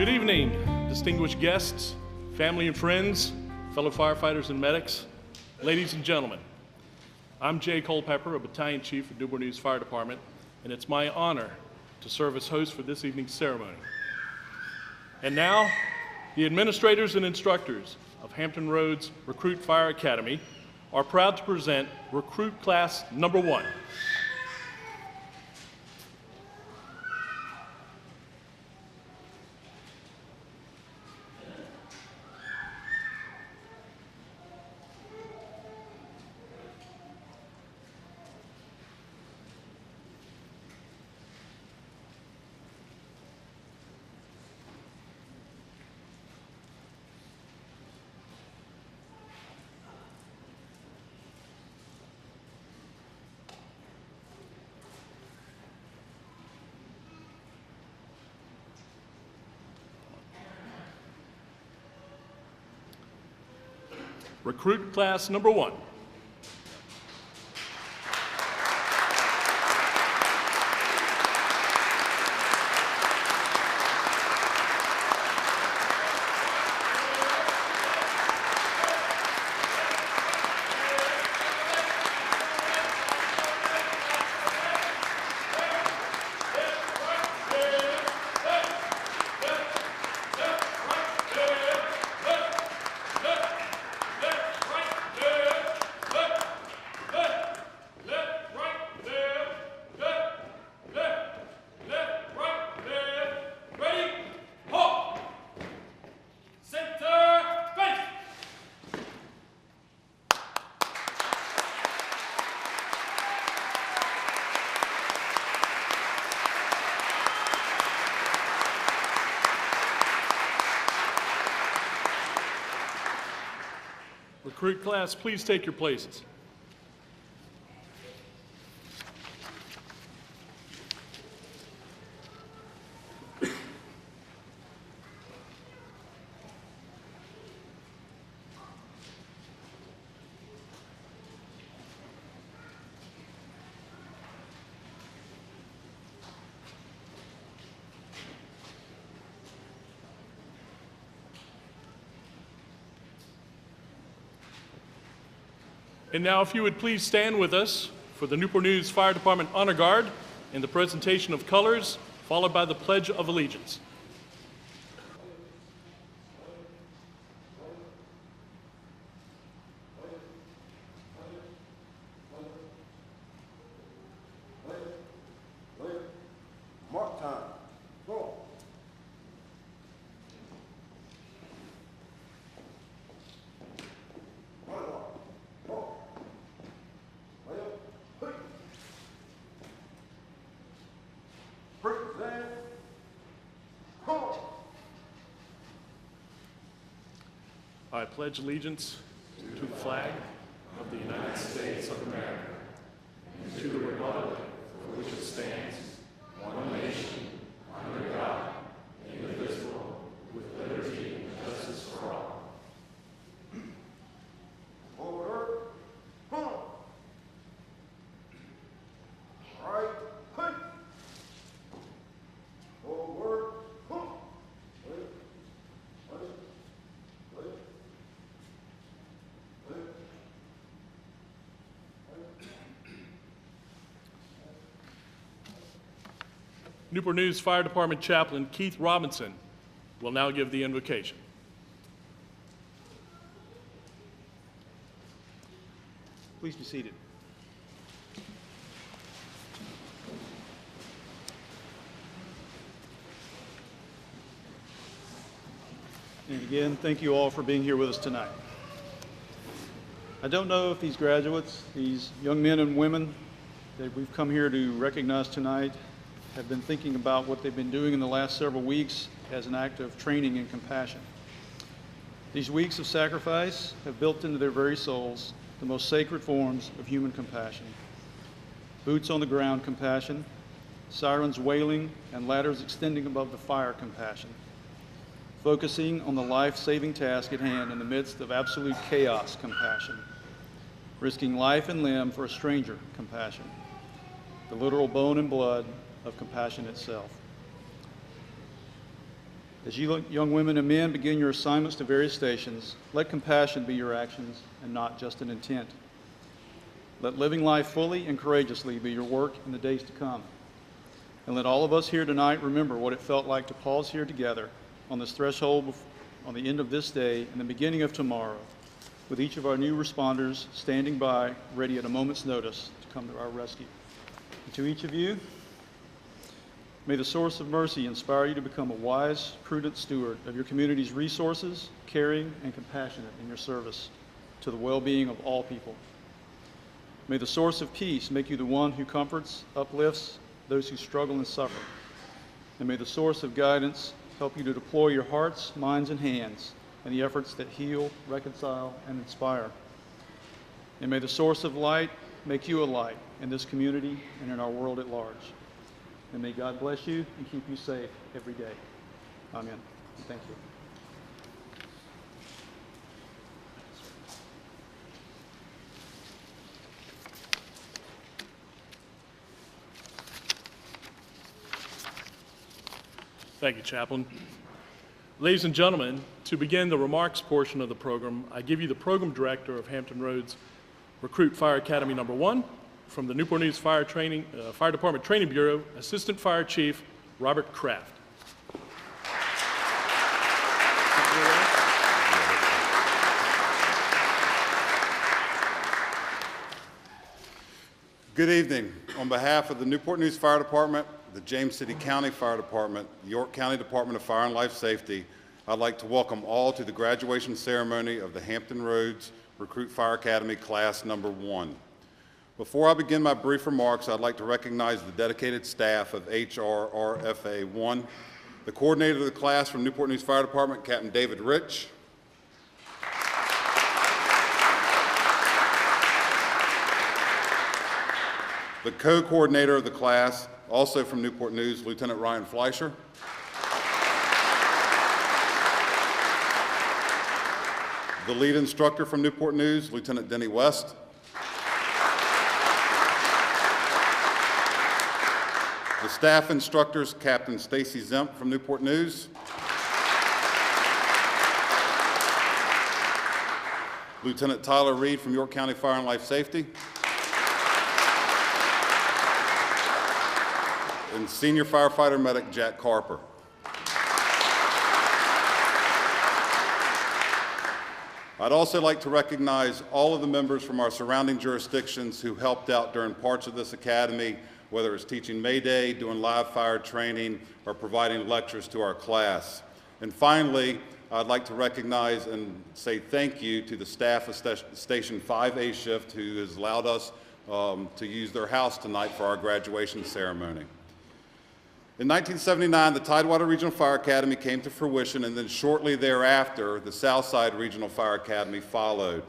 Good evening, distinguished guests, family and friends, fellow firefighters and medics, ladies and gentlemen. I'm Jay Culpepper, a battalion chief at Newport News Fire Department, and it's my honor to serve as host for this evening's ceremony. And now, the administrators and instructors of Hampton Roads Recruit Fire Academy are proud to present Recruit Class Number 1. Recruit Class Number 1. Recruit class, please take your places. And now, if you would please stand with us for the Newport News Fire Department Honor Guard and the presentation of colors, followed by the Pledge of Allegiance. Mark time. Go. I pledge allegiance to the flag of the United States of America and to the republic for which it stands, one nation, under God, indivisible, with liberty and justice for all. Order. All right. Forward. Newport News Fire Department Chaplain Keith Robinson will now give the invocation. Please be seated. And again, thank you all for being here with us tonight. I don't know if these graduates, these young men and women that we've come here to recognize tonight, have been thinking about what they've been doing in the last several weeks as an act of training and compassion. These weeks of sacrifice have built into their very souls the most sacred forms of human compassion. Boots on the ground compassion, sirens wailing and ladders extending above the fire compassion, focusing on the life-saving task at hand in the midst of absolute chaos compassion, risking life and limb for a stranger compassion, the literal bone and blood of compassion itself. As you young women and men begin your assignments to various stations, let compassion be your actions and not just an intent. Let living life fully and courageously be your work in the days to come. And let all of us here tonight remember what it felt like to pause here together on this threshold on the end of this day and the beginning of tomorrow, with each of our new responders standing by, ready at a moment's notice to come to our rescue. And to each of you, may the source of mercy inspire you to become a wise, prudent steward of your community's resources, caring and compassionate in your service to the well-being of all people. May the source of peace make you the one who comforts, uplifts those who struggle and suffer. And may the source of guidance help you to deploy your hearts, minds, and hands in the efforts that heal, reconcile, and inspire. And may the source of light make you a light in this community and in our world at large. And may God bless you and keep you safe every day. Amen. Thank you. Thank you, Chaplain. Ladies and gentlemen, to begin the remarks portion of the program, I give you the Program Director of Hampton Roads Recruit Fire Academy No. 1, from the Newport News Fire Department Training Bureau, Assistant Fire Chief Robert Kraft. Good evening. On behalf of the Newport News Fire Department, the James City County Fire Department, the York County Department of Fire and Life Safety, I'd like to welcome all to the graduation ceremony of the Hampton Roads Recruit Fire Academy Class No. 1. Before I begin my brief remarks, I'd like to recognize the dedicated staff of HRRFA 1, the coordinator of the class from Newport News Fire Department, Captain David Rich, the co-coordinator of the class, also from Newport News, Lieutenant Ryan Fleischer, the lead instructor from Newport News, Lieutenant Denny West, the staff instructors, Captain Stacy Zemp from Newport News, Lieutenant Tyler Reed from York County Fire and Life Safety, and Senior Firefighter Medic Jack Carper. I'd also like to recognize all of the members from our surrounding jurisdictions who helped out during parts of this academy, whether it's teaching May Day, doing live fire training, or providing lectures to our class. And finally, I'd like to recognize and say thank you to the staff of Station 5A shift who has allowed us to use their house tonight for our graduation ceremony. In 1979, the Tidewater Regional Fire Academy came to fruition, and then shortly thereafter, the Southside Regional Fire Academy followed.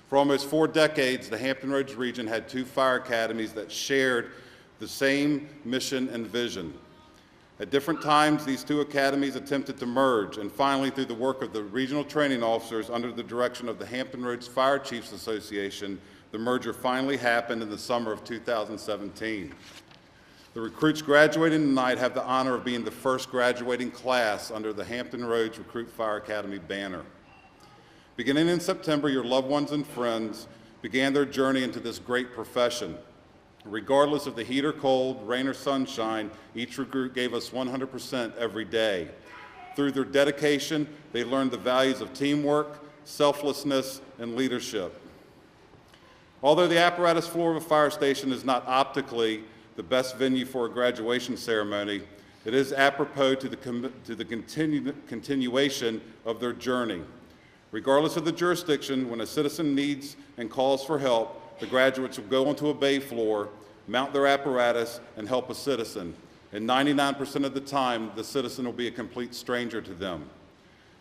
For almost 4 decades, the Hampton Roads region had 2 fire academies that shared the same mission and vision. At different times, these 2 academies attempted to merge, and finally, through the work of the regional training officers under the direction of the Hampton Roads Fire Chiefs Association, the merger finally happened in the summer of 2017. The recruits graduating tonight have the honor of being the first graduating class under the Hampton Roads Recruit Fire Academy banner. Beginning in September, your loved ones and friends began their journey into this great profession. Regardless of the heat or cold, rain or sunshine, each recruit gave us 100% every day. Through their dedication, they learned the values of teamwork, selflessness, and leadership. Although the apparatus floor of a fire station is not optically the best venue for a graduation ceremony, it is apropos to the continuation of their journey. Regardless of the jurisdiction, when a citizen needs and calls for help, the graduates will go onto a bay floor, mount their apparatus, and help a citizen. And 99% of the time, the citizen will be a complete stranger to them.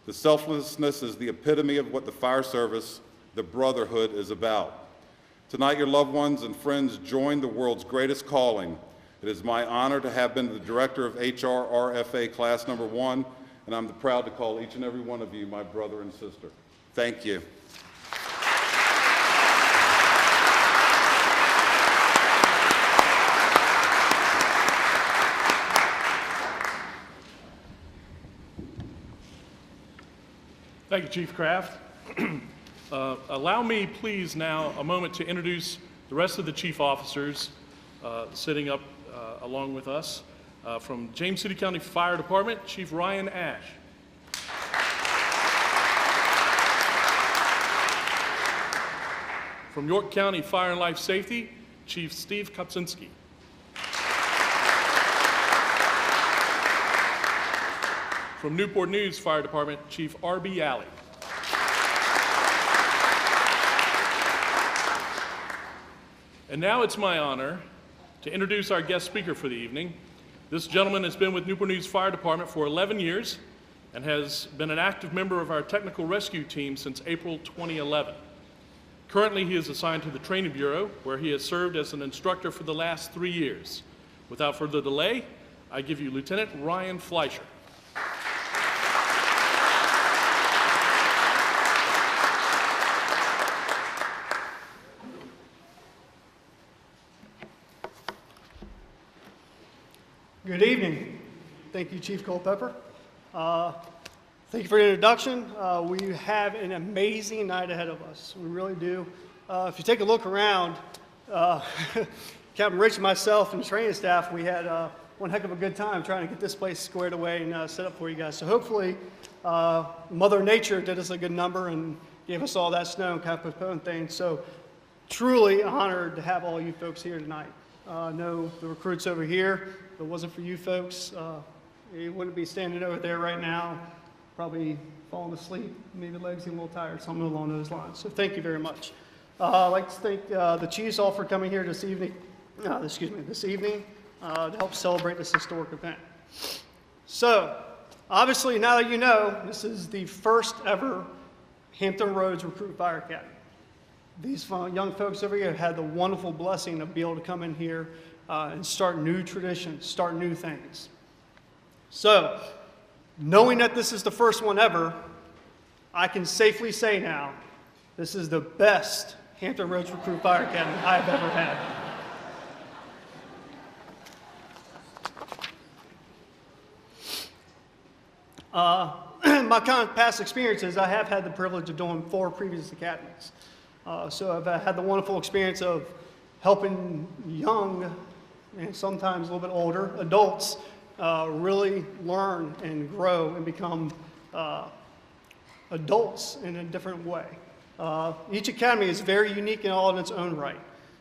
The selflessness is the epitome of what the fire service, the brotherhood, is about. Tonight, your loved ones and friends join the world's greatest calling. It is my honor to have been the director of HRRFA Class No. 1, and I'm proud to call each and every one of you my brother and sister. Thank you. Thank you, Chief Kraft. Allow me, please, now a moment to introduce the rest of the chief officers sitting up along with us. From James City County Fire Department, Chief Ryan Ash. From York County Fire and Life Safety, Chief Steve Kopczynski. From Newport News Fire Department, Chief R.B. Alley. And now it's my honor to introduce our guest speaker for the evening. This gentleman has been with Newport News Fire Department for 11 years and has been an active member of our technical rescue team since April 2011. Currently, he is assigned to the Training Bureau, where he has served as an instructor for the last 3 years. Without further delay, I give you Lieutenant Ryan Fleischer. Good evening. Thank you, Chief Culpepper. Thank you for the introduction. We have an amazing night ahead of us. We really do. If you take a look around, Captain Rich and myself and the training staff, we had one heck of a good time trying to get this place squared away and set up for you guys. So hopefully, Mother Nature did us a good number and gave us all that snow and kind of postponed things. So truly honored to have all you folks here tonight. I know the recruits over here. If it wasn't for you folks, you wouldn't be standing over there right now, probably falling asleep, maybe legs getting a little tired, something along those lines. So thank you very much. I'd like to thank the chiefs all for coming here this evening, to help celebrate this historic event. So, obviously, now that you know, this is the first ever Hampton Roads Recruit Fire Academy. These young folks over here have had the wonderful blessing of being able to come in here and start new traditions, start new things. So, knowing that this is the first one ever, I can safely say now, this is the best Hampton Roads Recruit Fire Academy I've ever had. My kind of past experiences, I have had the privilege of doing 4 previous academies. So I've had the wonderful experience of helping young and sometimes a little bit older adults really learn and grow and become adults in a different way. Each academy is very unique in all in its own right.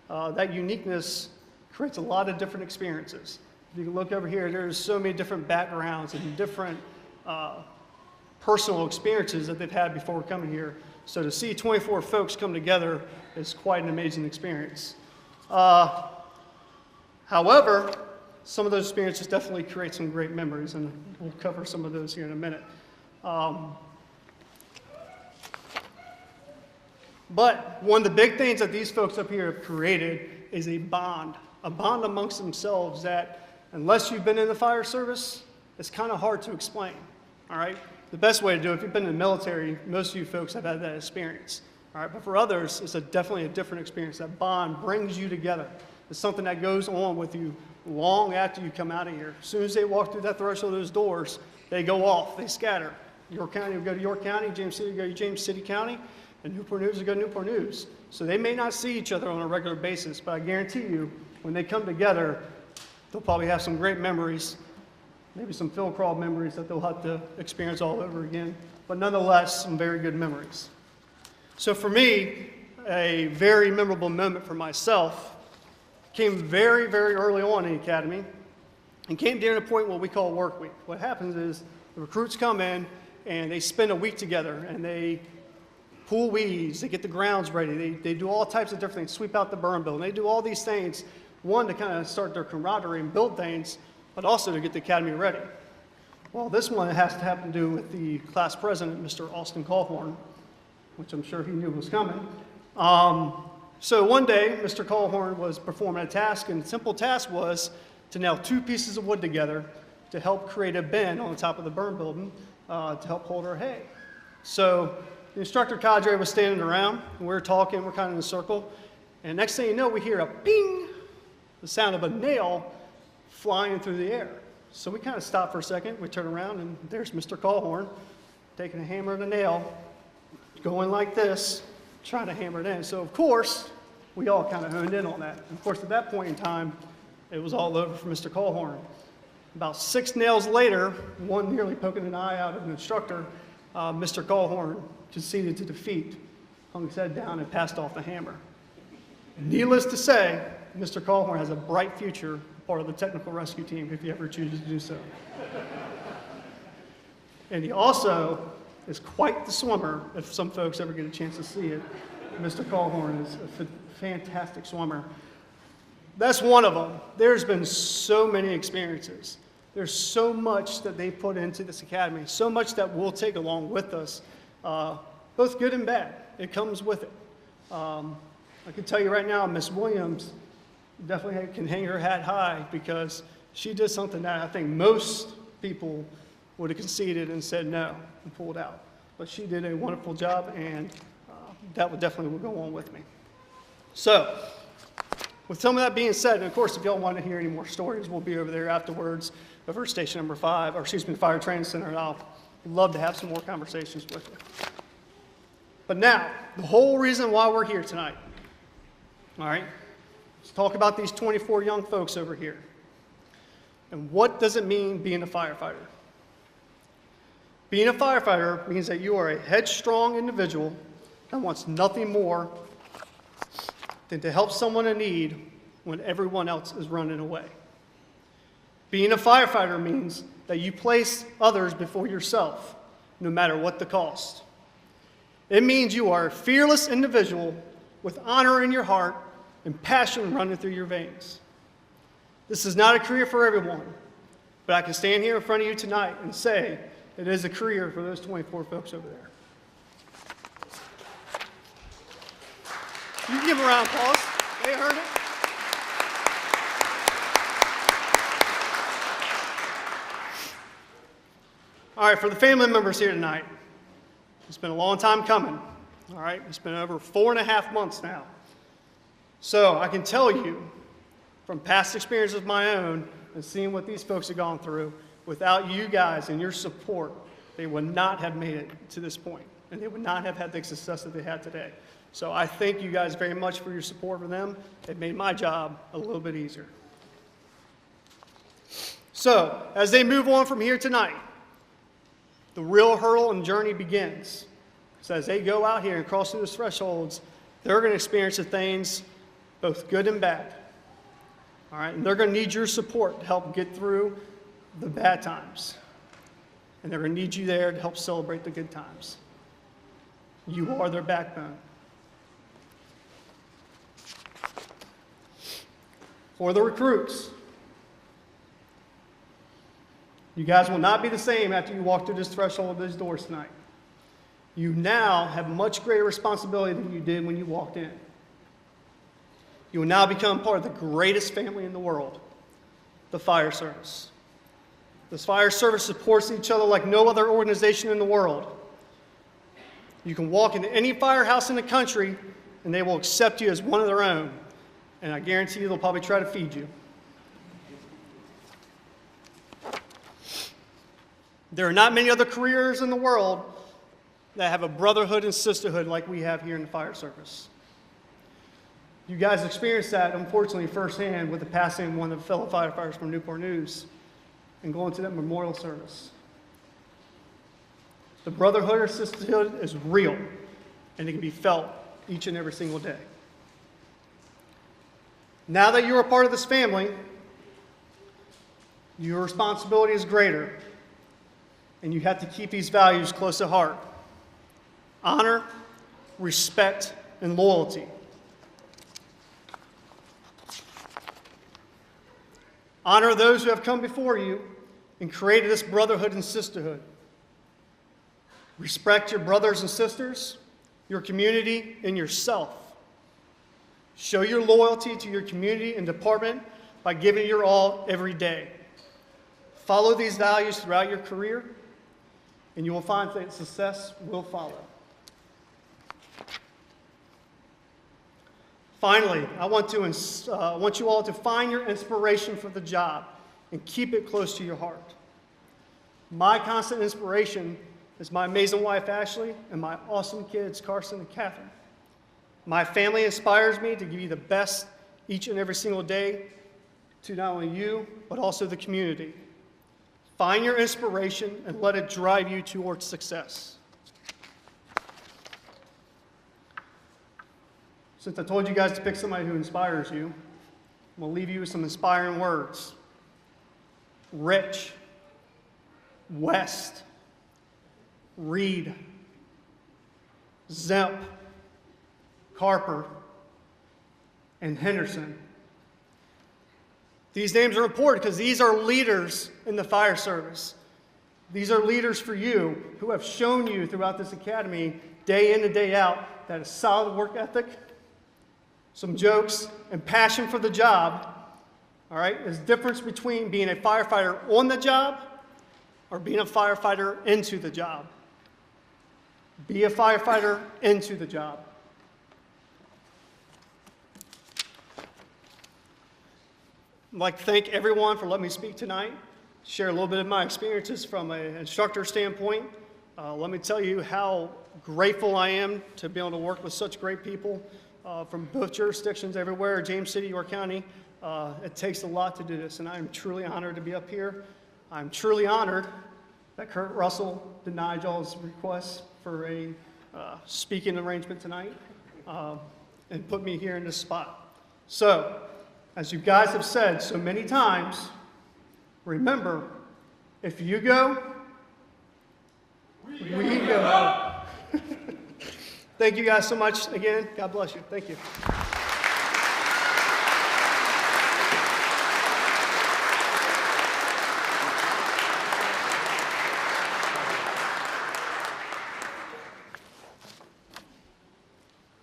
That uniqueness creates a lot of different experiences. If you can look over here, there's so many different backgrounds and different personal experiences that they've had before coming here. So to see 24 folks come together is quite an amazing experience. However, some of those experiences definitely create some great memories, and we'll cover some of those here in a minute. But one of the big things that these folks up here have created is a bond amongst themselves that, unless you've been in the fire service, it's kind of hard to explain, all right? The best way to do it, if you've been in the military, most of you folks have had that experience, all right? But for others, it's definitely a different experience. That bond brings you together. It's something that goes on with you long after you come out of here. As soon as they walk through that threshold of those doors, they go off, they scatter. York County will go to York County, James City will go to James City County, and Newport News will go to Newport News. So they may not see each other on a regular basis, but I guarantee you, when they come together, they'll probably have some great memories, maybe some field crawl memories that they'll have to experience all over again, but nonetheless, some very good memories. So for me, a very memorable moment for myself came very, very early on in the academy and came during a point what we call work week. What happens is the recruits come in and they spend a week together and they pull weeds, they get the grounds ready, they do all types of different things, sweep out the burn building, they do all these things, one, to kind of start their camaraderie and build things, but also to get the academy ready. Well, this one has to have to do with the class president, Mr. Austin Colhorn, which I'm sure he knew was coming. So one day, Mr. Colhorn was performing a task, and the simple task was to nail 2 pieces of wood together to help create a bin on the top of the burn building to help hold our hay. So the instructor cadre was standing around, and we were talking, we're kind of in a circle, and next thing you know, we hear a ping, the sound of a nail flying through the air. So we kind of stopped for a second, we turn around, and there's Mr. Colhorn taking a hammer and a nail, going like this, trying to hammer it in. So of course, we all kind of honed in on that. And of course, at that point in time, it was all over for Mr. Colhorn. About 6 nails later, one nearly poking an eye out of an instructor, Mr. Colhorn conceded to defeat, hung his head down, and passed off the hammer. Needless to say, Mr. Colhorn has a bright future, part of the technical rescue team, if he ever chooses to do so. And he also is quite the swimmer, if some folks ever get a chance to see it. Mr. Colhorn is a fantastic swimmer. That's one of them. There's been so many experiences. There's so much that they put into this academy, so much that we'll take along with us, both good and bad. It comes with it. I can tell you right now, Miss Williams definitely can hang her hat high because she did something that I think most people would have conceded and said no and pulled out. But she did a wonderful job, and that would definitely go on with me. So, with some of that being said, and of course, if y'all want to hear any more stories, we'll be over there afterwards over at station number 5, or excuse me, Fire Training Center, and I'll love to have some more conversations with you. But now, the whole reason why we're here tonight, all right, let's talk about these 24 young folks over here. And what does it mean being a firefighter? Being a firefighter means that you are a headstrong individual that wants nothing more than to help someone in need when everyone else is running away. Being a firefighter means that you place others before yourself, no matter what the cost. It means you are a fearless individual with honor in your heart and passion running through your veins. This is not a career for everyone, but I can stand here in front of you tonight and say it is a career for those 24 folks over there. You can give them a round of applause. They heard it. All right, for the family members here tonight, it's been a long time coming. All right, it's been over 4.5 months now. So I can tell you from past experiences of my own and seeing what these folks have gone through, without you guys and your support, they would not have made it to this point, and they would not have had the success that they had today. So I thank you guys very much for your support for them. It made my job a little bit easier. So as they move on from here tonight, the real hurdle and journey begins. So as they go out here and cross through those thresholds, they're going to experience the things, both good and bad. All right, and they're going to need your support to help get through the bad times. And they're going to need you there to help celebrate the good times. You are their backbone. For the recruits, you guys will not be the same after you walk through this threshold of those doors tonight. You now have much greater responsibility than you did when you walked in. You will now become part of the greatest family in the world, the fire service. This fire service supports each other like no other organization in the world. You can walk into any firehouse in the country and they will accept you as one of their own. And I guarantee you they'll probably try to feed you. There are not many other careers in the world that have a brotherhood and sisterhood like we have here in the fire service. You guys experienced that, unfortunately, firsthand with the passing of one of the fellow firefighters from Newport News and going to that memorial service. The brotherhood or sisterhood is real, and it can be felt each and every single day. Now that you're a part of this family, your responsibility is greater, and you have to keep these values close to heart: honor, respect, and loyalty. Honor those who have come before you and created this brotherhood and sisterhood. Respect your brothers and sisters, your community, and yourself. Show your loyalty to your community and department by giving your all every day. Follow these values throughout your career, and you will find that success will follow. Finally, I want you all to find your inspiration for the job and keep it close to your heart. My constant inspiration is my amazing wife, Ashley, and my awesome kids, Carson and Catherine. My family inspires me to give you the best each and every single day to not only you, but also the community. Find your inspiration and let it drive you towards success. Since I told you guys to pick somebody who inspires you, I'm going to leave you with some inspiring words. Rich, West, Reed, Zemp, Carper, and Henderson. These names are important because these are leaders in the fire service. These are leaders for you who have shown you throughout this academy, day in and day out, that a solid work ethic, some jokes, and passion for the job, all right, is the difference between being a firefighter on the job or being a firefighter into the job. Be a firefighter into the job. I'd like to thank everyone for letting me speak tonight, share a little bit of my experiences from an instructor standpoint. Let me tell you how grateful I am to be able to work with such great people from both jurisdictions everywhere, James City, York County. It takes a lot to do this, and I'm truly honored to be up here. I'm truly honored that Kurt Russell denied y'all's request for a speaking arrangement tonight and put me here in this spot. So, as you guys have said so many times, remember, if you go, we go. Thank you guys so much again. God bless you. Thank you.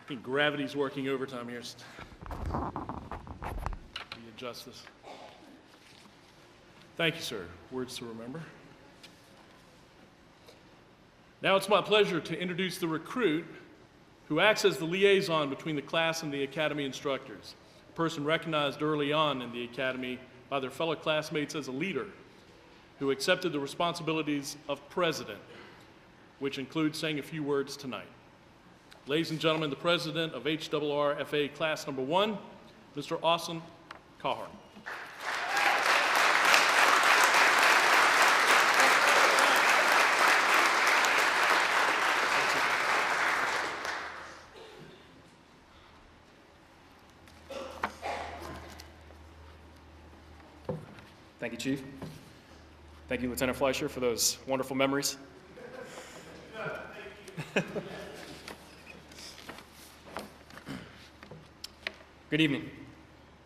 I think gravity's working overtime here. Adjust this. Thank you, sir. Words to remember. Now it's my pleasure to introduce the recruit who acts as the liaison between the class and the academy instructors, a person recognized early on in the academy by their fellow classmates as a leader who accepted the responsibilities of president, which includes saying a few words tonight. Ladies and gentlemen, the president of HRRFA class number 1, Mr. Austin Cawhorn. Thank you, Chief. Thank you, Lieutenant Fleischer, for those wonderful memories. Good evening.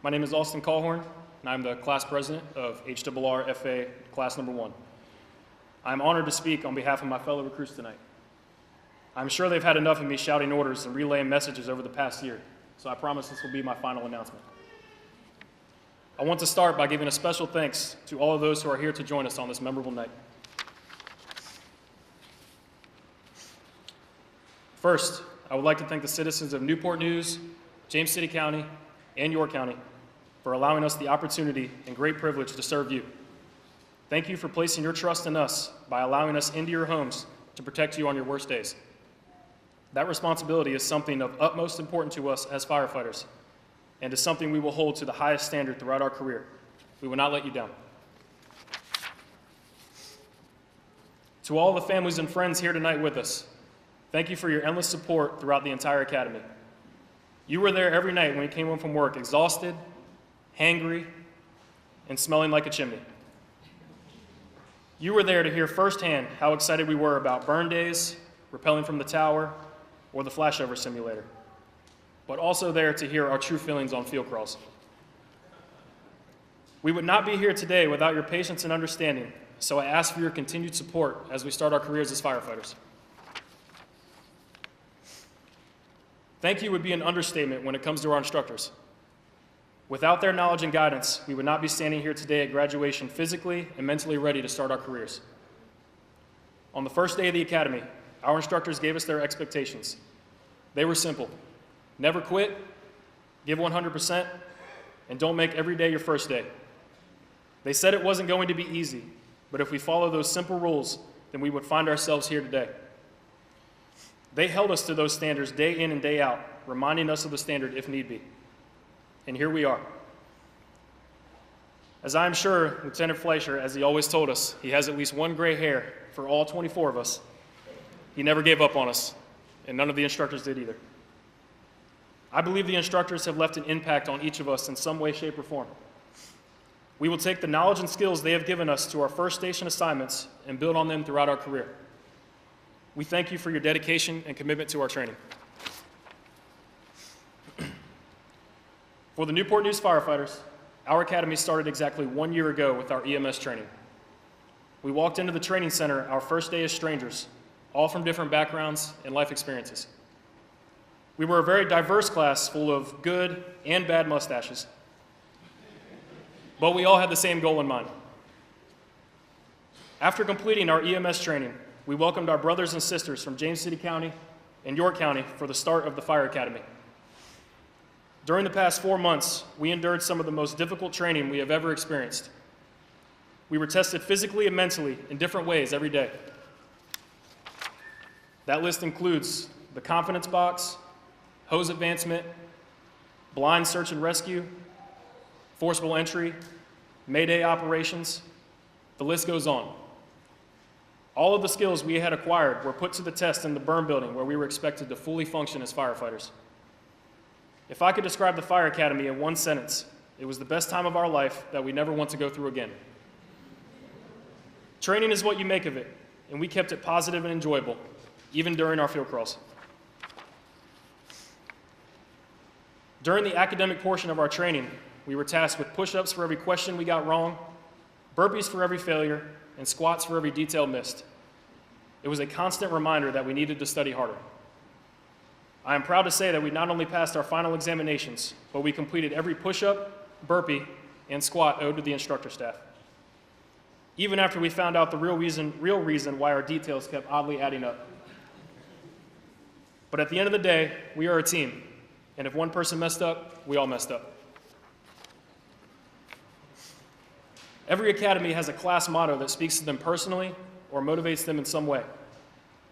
My name is Austin Cawhorn, and I'm the class president of HRRFA class number 1. I'm honored to speak on behalf of my fellow recruits tonight. I'm sure they've had enough of me shouting orders and relaying messages over the past year, so I promise this will be my final announcement. I want to start by giving a special thanks to all of those who are here to join us on this memorable night. First, I would like to thank the citizens of Newport News, James City County, and York County for allowing us the opportunity and great privilege to serve you. Thank you for placing your trust in us by allowing us into your homes to protect you on your worst days. That responsibility is something of utmost importance to us as firefighters, and is something we will hold to the highest standard throughout our career. We will not let you down. To all the families and friends here tonight with us, thank you for your endless support throughout the entire academy. You were there every night when we came home from work, exhausted, hangry, and smelling like a chimney. You were there to hear firsthand how excited we were about burn days, rappelling from the tower, or the flashover simulator, but also there to hear our true feelings on field crawls. We would not be here today without your patience and understanding, so I ask for your continued support as we start our careers as firefighters. Thank you would be an understatement when it comes to our instructors. Without their knowledge and guidance, we would not be standing here today at graduation physically and mentally ready to start our careers. On the first day of the academy, our instructors gave us their expectations. They were simple. Never quit, give 100%, and don't make every day your first day. They said it wasn't going to be easy, but if we follow those simple rules, then we would find ourselves here today. They held us to those standards day in and day out, reminding us of the standard if need be. And here we are. As I'm sure Lieutenant Fleischer, as he always told us, he has at least one gray hair for all 24 of us. He never gave up on us, and none of the instructors did either. I believe the instructors have left an impact on each of us in some way, shape, or form. We will take the knowledge and skills they have given us to our first station assignments and build on them throughout our career. We thank you for your dedication and commitment to our training. For the Newport News firefighters, our academy started exactly 1 year ago with our EMS training. We walked into the training center our first day as strangers, all from different backgrounds and life experiences. We were a very diverse class full of good and bad mustaches, but we all had the same goal in mind. After completing our EMS training, we welcomed our brothers and sisters from James City County and York County for the start of the Fire Academy. During the past 4 months, we endured some of the most difficult training we have ever experienced. We were tested physically and mentally in different ways every day. That list includes the confidence box, hose advancement, blind search and rescue, forcible entry, Mayday operations, the list goes on. All of the skills we had acquired were put to the test in the burn building where we were expected to fully function as firefighters. If I could describe the Fire Academy in one sentence, it was the best time of our life that we never want to go through again. Training is what you make of it, and we kept it positive and enjoyable, even during our field crawls. During the academic portion of our training, we were tasked with push-ups for every question we got wrong, burpees for every failure, and squats for every detail missed. It was a constant reminder that we needed to study harder. I am proud to say that we not only passed our final examinations, but we completed every push-up, burpee, and squat owed to the instructor staff. Even after we found out the real reason why our details kept oddly adding up. But at the end of the day, we are a team, and if one person messed up, we all messed up. Every academy has a class motto that speaks to them personally or motivates them in some way.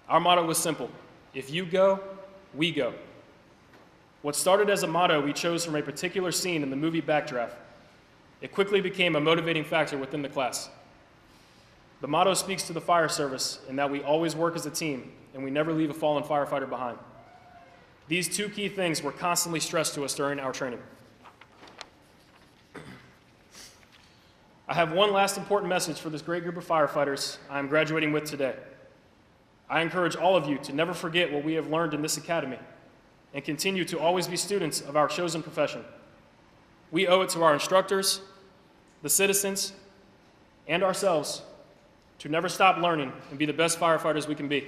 Our motto was simple: if you go, we go. What started as a motto we chose from a particular scene in the movie Backdraft, it quickly became a motivating factor within the class. The motto speaks to the fire service in that we always work as a team and we never leave a fallen firefighter behind. These two key things were constantly stressed to us during our training. I have one last important message for this great group of firefighters I am graduating with today. I encourage all of you to never forget what we have learned in this academy and continue to always be students of our chosen profession. We owe it to our instructors, the citizens, and ourselves to never stop learning and be the best firefighters we can be.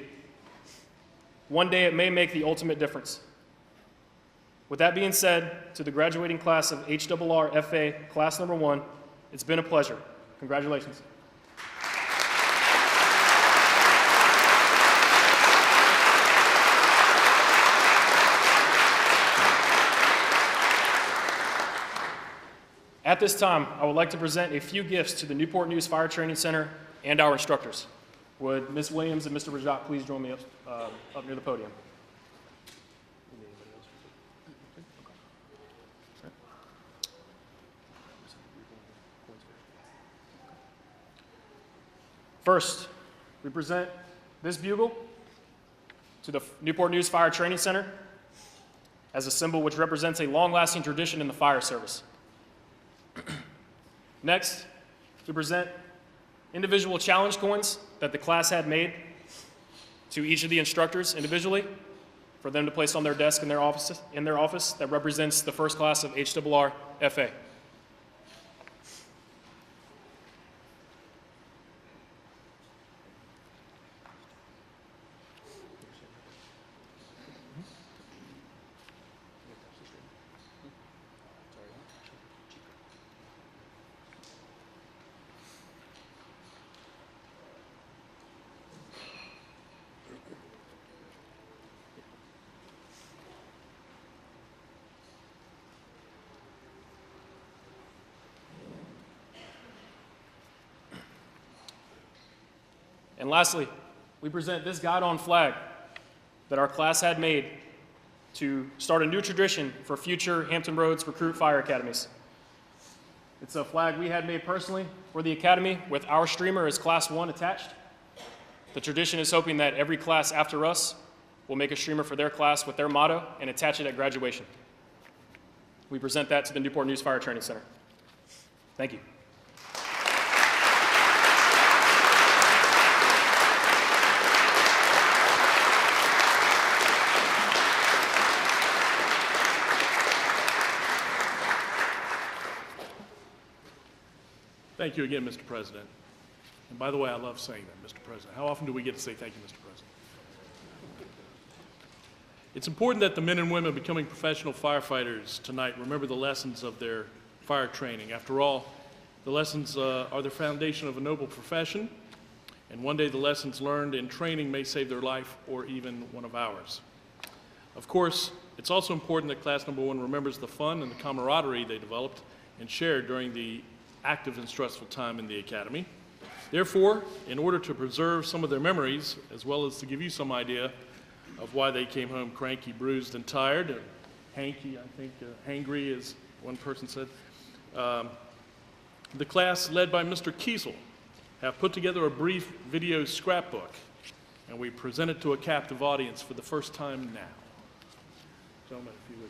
One day it may make the ultimate difference. With that being said, to the graduating class of HRRFA class number 1, it's been a pleasure. Congratulations. At this time, I would like to present a few gifts to the Newport News Fire Training Center and our instructors. Would Ms. Williams and Mr. Rajat please join me up near the podium? First, we present this bugle to the Newport News Fire Training Center as a symbol which represents a long-lasting tradition in the fire service. Next, we present individual challenge coins that the class had made to each of the instructors individually for them to place on their desk in their office that represents the first class of HRRFA. And lastly, we present this God-on flag that our class had made to start a new tradition for future Hampton Roads recruit fire academies. It's a flag we had made personally for the academy with our streamer as Class 1 attached. The tradition is hoping that every class after us will make a streamer for their class with their motto and attach it at graduation. We present that to the Newport News Fire Training Center. Thank you. Thank you again, Mr. President. And by the way, I love saying that, Mr. President. How often do we get to say thank you, Mr. President? It's important that the men and women becoming professional firefighters tonight remember the lessons of their fire training. After all, the lessons are the foundation of a noble profession, and one day the lessons learned in training may save their life or even one of ours. Of course, it's also important that class number 1 remembers the fun and the camaraderie they developed and shared during the active and stressful time in the academy. Therefore, in order to preserve some of their memories, as well as to give you some idea of why they came home cranky, bruised, and tired, and hanky, I think, hangry, as one person said, the class led by Mr. Kiesel have put together a brief video scrapbook, and we present it to a captive audience for the first time now. Gentlemen, if you would.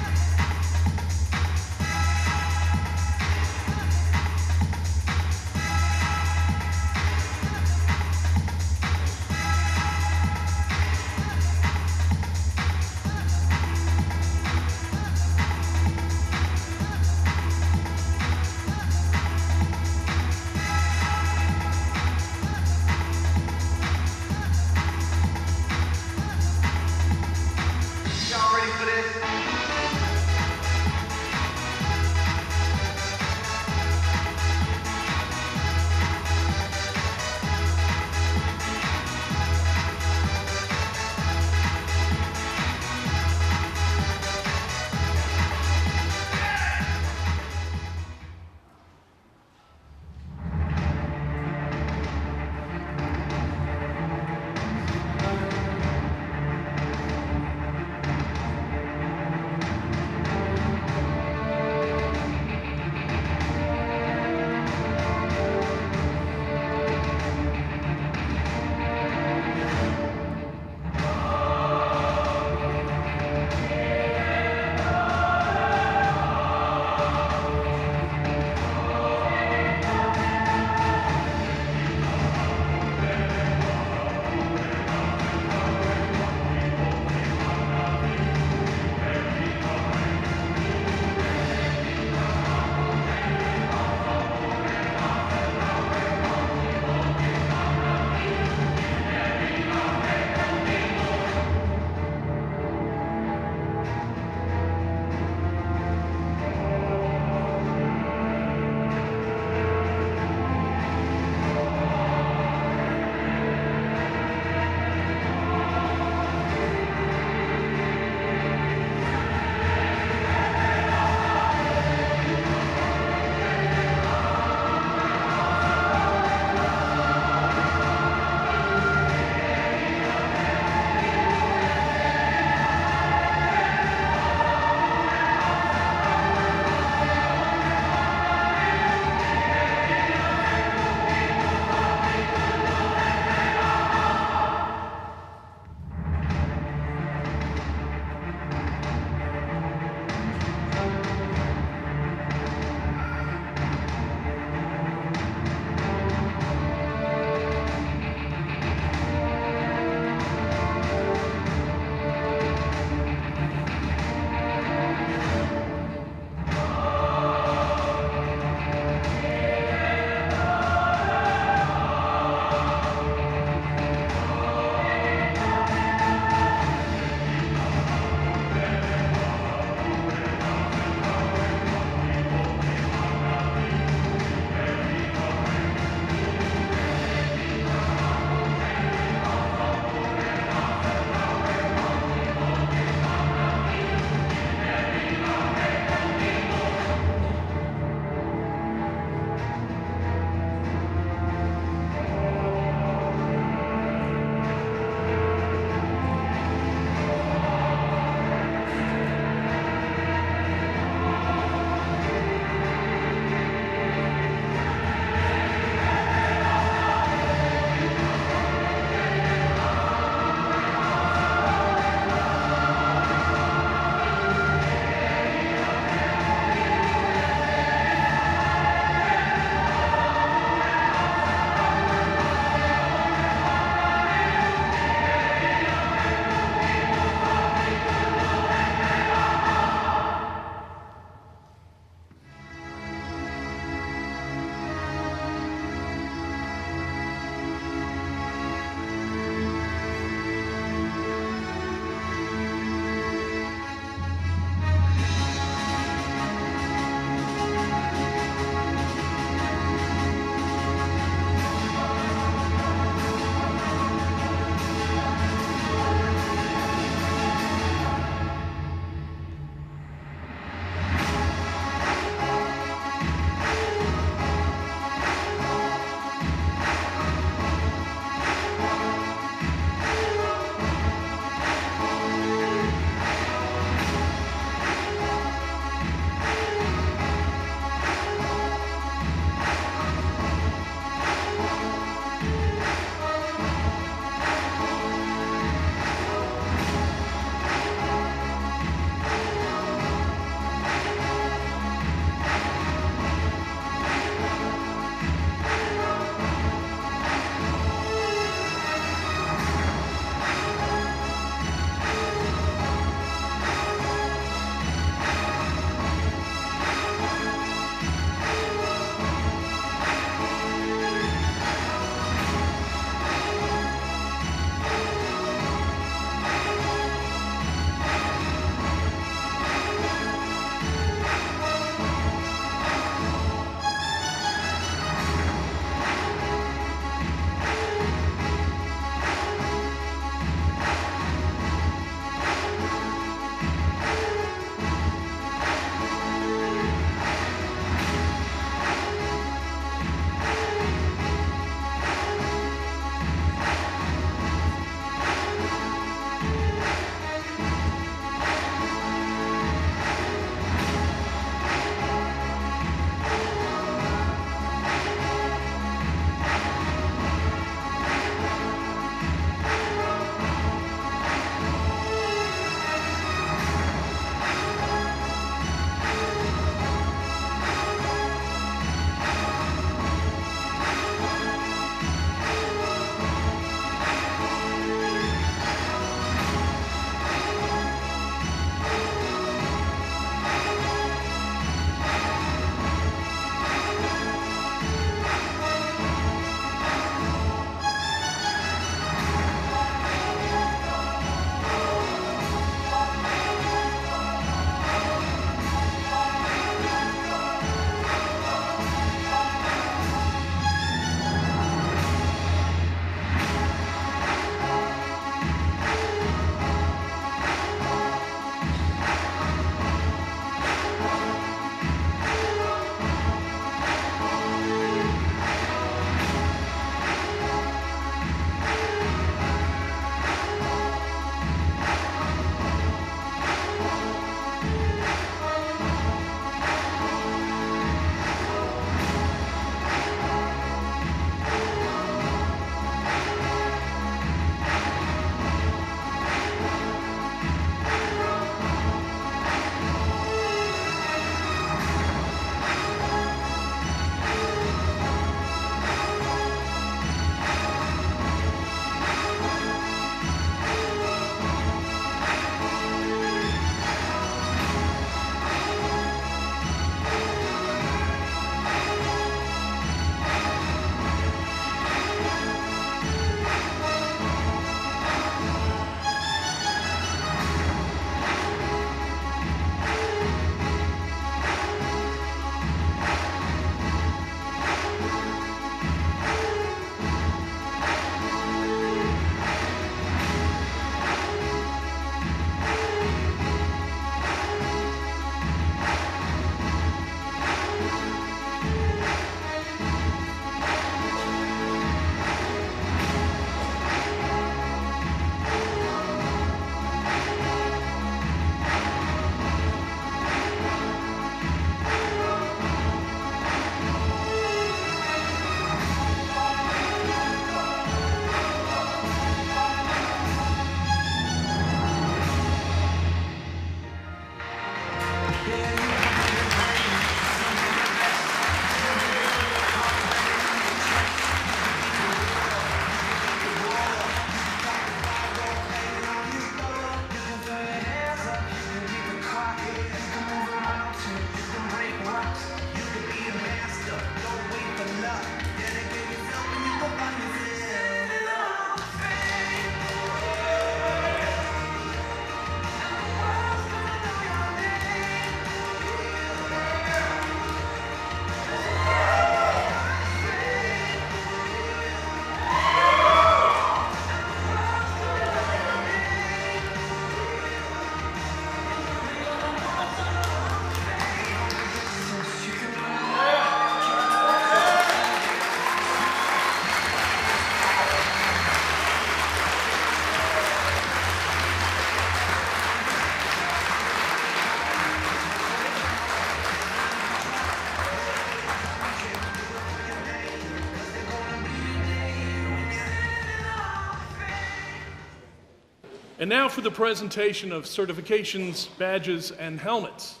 And now for the presentation of certifications, badges, and helmets.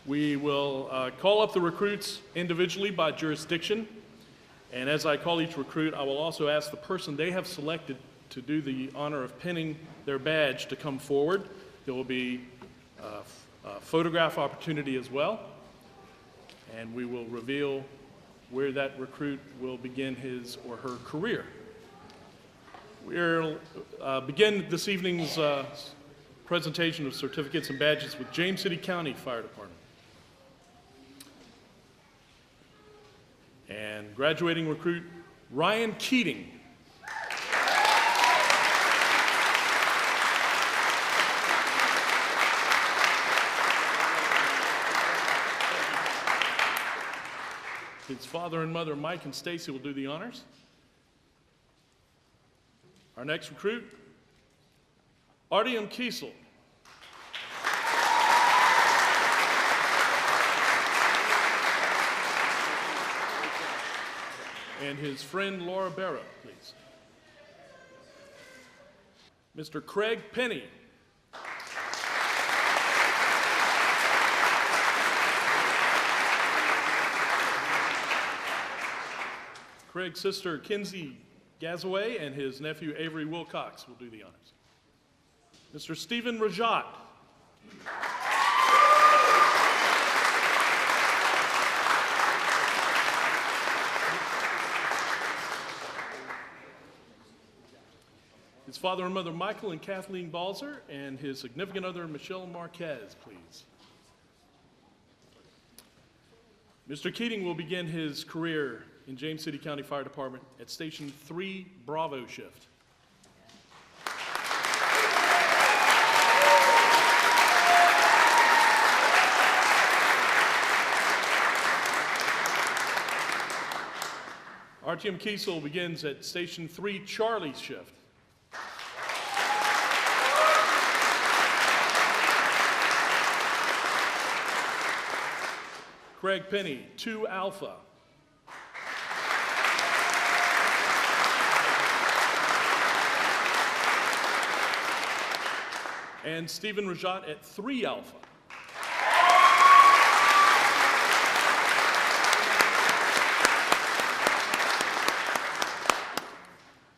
We will call up the recruits individually by jurisdiction. And as I call each recruit, I will also ask the person they have selected to do the honor of pinning their badge to come forward. There will be a photograph opportunity as well. And we will reveal where that recruit will begin his or her career. We'll begin this evening's presentation of certificates and badges with James City County Fire Department. And graduating recruit Ryan Keating. His father and mother, Mike and Stacy, will do the honors. Our next recruit, Artyom Kiesel. And his friend, Laura Barra, please. Mr. Craig Penny. Craig's sister, Kinsey Gazaway, and his nephew, Avery Wilcox, will do the honors. Mr. Stephen Rajat. His father and mother, Michael and Kathleen Balzer, and his significant other, Michelle Marquez, please. Mr. Keating will begin his career in James City County Fire Department at Station 3 Bravo shift. Artyom Kiesel begins at Station 3 Charlie shift. Craig Penny, 2 Alpha. And Stephen Rajat at 3 Alpha.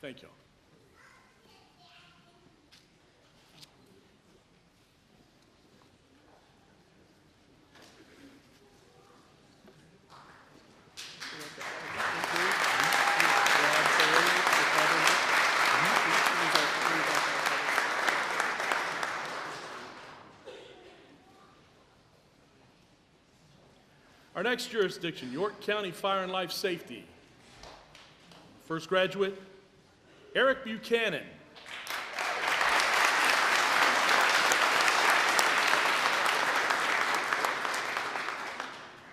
Thank you. Our next jurisdiction, York County Fire and Life Safety. First graduate, Eric Buchanan.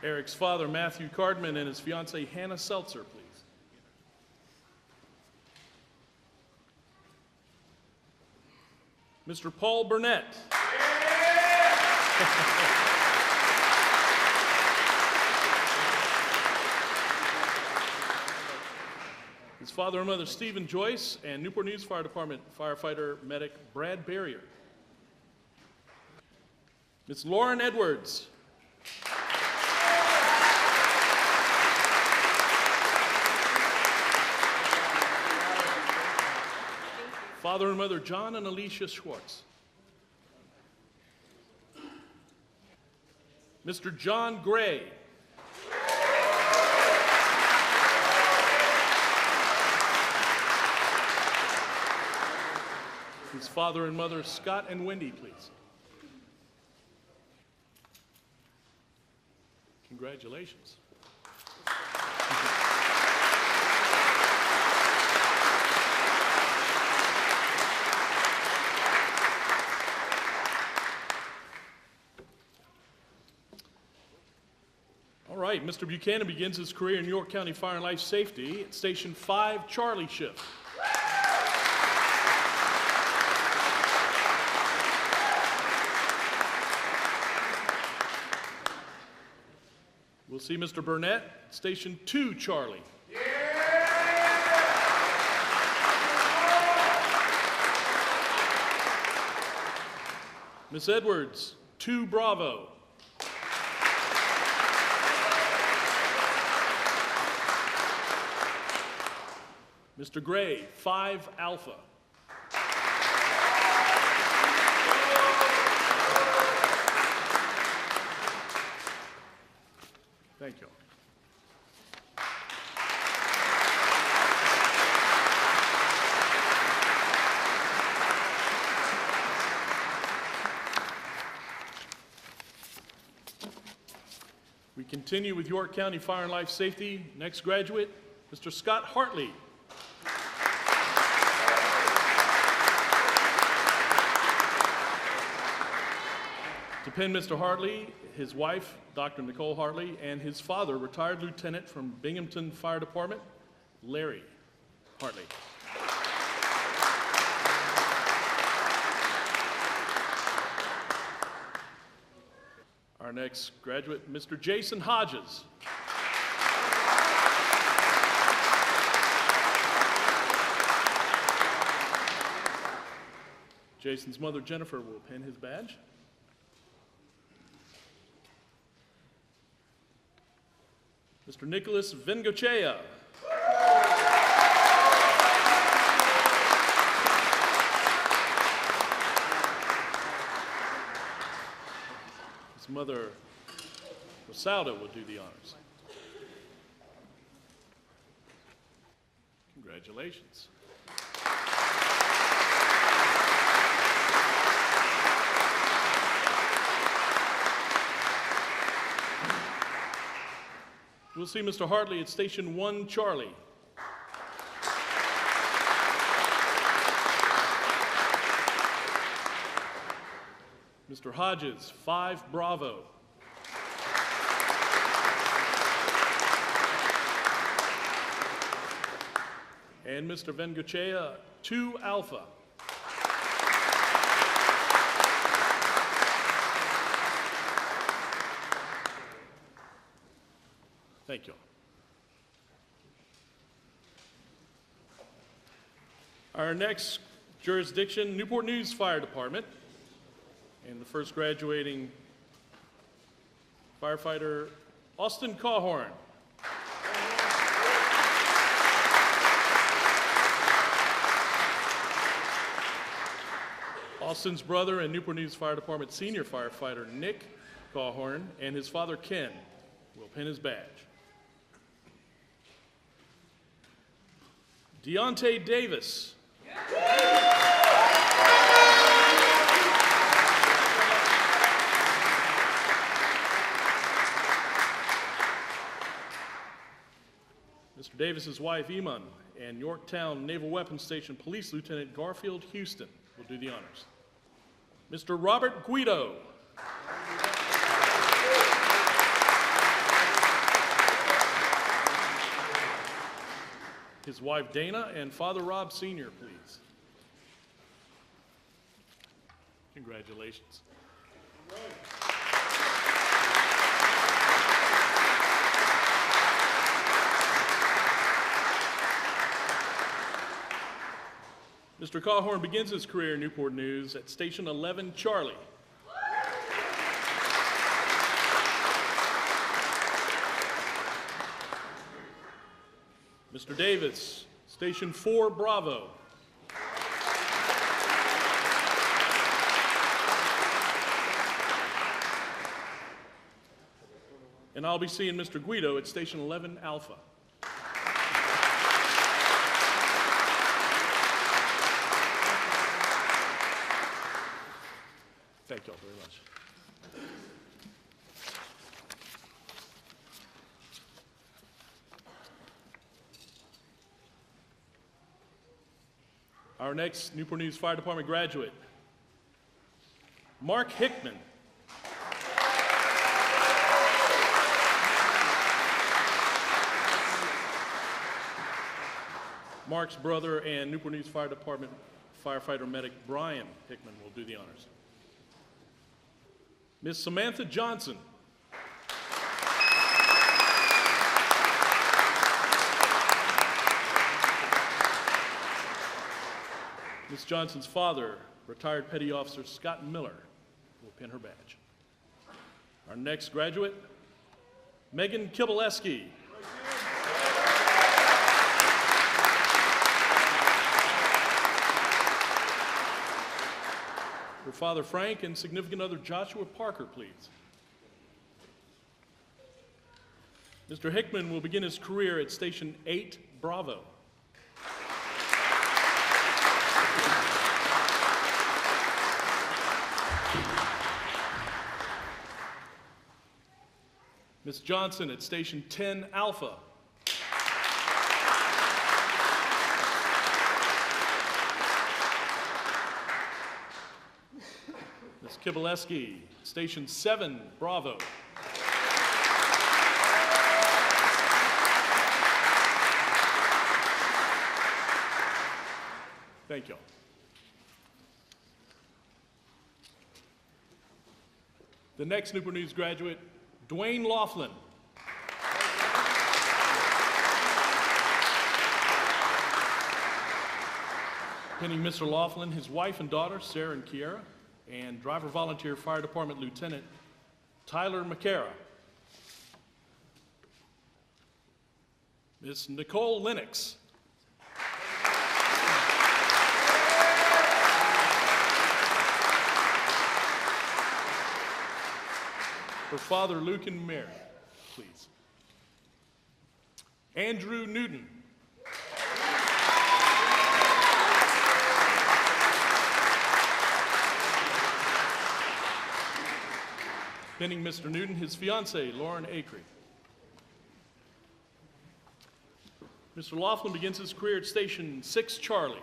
Eric's father, Matthew Cardman, and his fiancee, Hannah Seltzer, please. Mr. Paul Burnett. His father and mother, Stephen Joyce, and Newport News Fire Department firefighter medic Brad Barrier. Ms. Lauren Edwards. Father and mother, John and Alicia Schwartz. Mr. John Gray. His father and mother, Scott and Wendy, please. Congratulations. All right, Mr. Buchanan begins his career in York County Fire and Life Safety at Station 5 Charlie shift. We'll see Mr. Burnett, Station 2 Charlie. Miss Edwards, 2 Bravo. Mr. Gray, 5 Alpha. Thank you. We continue with York County Fire and Life Safety. Next graduate, Mr. Scott Hartley. To pin Mr. Hartley, his wife, Dr. Nicole Hartley, and his father, retired lieutenant from Binghamton Fire Department, Larry Hartley. Our next graduate, Mr. Jason Hodges. Jason's mother, Jennifer, will pin his badge. Mr. Nicholas Vengochea. His mother, Rosalda, will do the honors. Congratulations. We'll see Mr. Hartley at Station 1 Charlie. Mr. Hodges, 5 Bravo. And Mr. Vengochea, 2 Alpha. Thank you. Our next jurisdiction, Newport News Fire Department. And the first graduating firefighter, Austin Cawhorn. Austin's brother and Newport News Fire Department senior firefighter, Nick Cawhorn, and his father, Ken, will pin his badge. Deontay Davis. Mr. Davis's wife, Iman, and Yorktown Naval Weapons Station Police Lieutenant Garfield Houston will do the honors. Mr. Robert Guido. His wife, Dana, and Father Rob Sr., please. Congratulations. Mr. Cawhorn begins his career in Newport News at Station 11 Charlie. Mr. Davis, Station 4 Bravo. And I'll be seeing Mr. Guido at Station 11 Alpha. Thank you all very much. Our next Newport News Fire Department graduate, Mark Hickman. Mark's brother and Newport News Fire Department firefighter medic Brian Hickman will do the honors. Miss Samantha Johnson. Miss Johnson's father, retired Petty Officer Scott Miller, will pin her badge. Our next graduate, Megan Kibileski. Her father, Frank, and significant other, Joshua Parker, please. Mr. Hickman will begin his career at Station 8 Bravo. Ms. Johnson at Station 10 Alpha. Ms. Kibileski, Station 7 Bravo. Thank you. The next Newport News graduate, Dwayne Laughlin. Pinning Mr. Laughlin, his wife and daughter, Sarah and Kiara, and driver volunteer fire department lieutenant, Tyler McCara. Miss Nicole Lennox. Her father, Luke and Mary, please. Andrew Newton. Pinning Mr. Newton, his fiancee, Lauren Acree. Mr. Laughlin begins his career at Station 6 Charlie.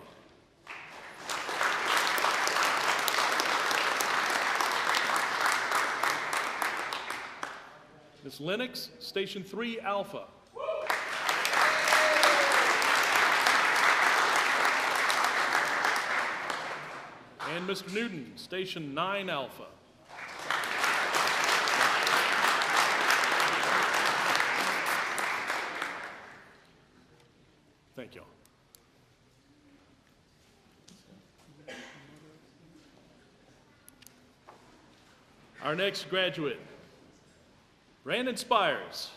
Ms. Lennox, Station 3 Alpha. And Mr. Newton, Station 9 Alpha. Thank you. Our next graduate, Brandon Spires.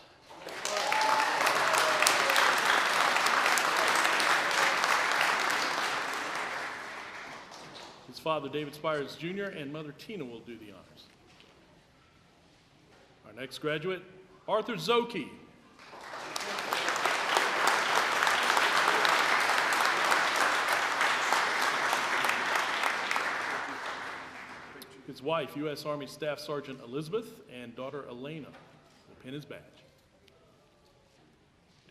His father, David Spires Jr., and mother, Tina, will do the honors. Our next graduate, Arthur Zoki. His wife, U.S. Army Staff Sergeant Elizabeth, and daughter Elena will pin his badge.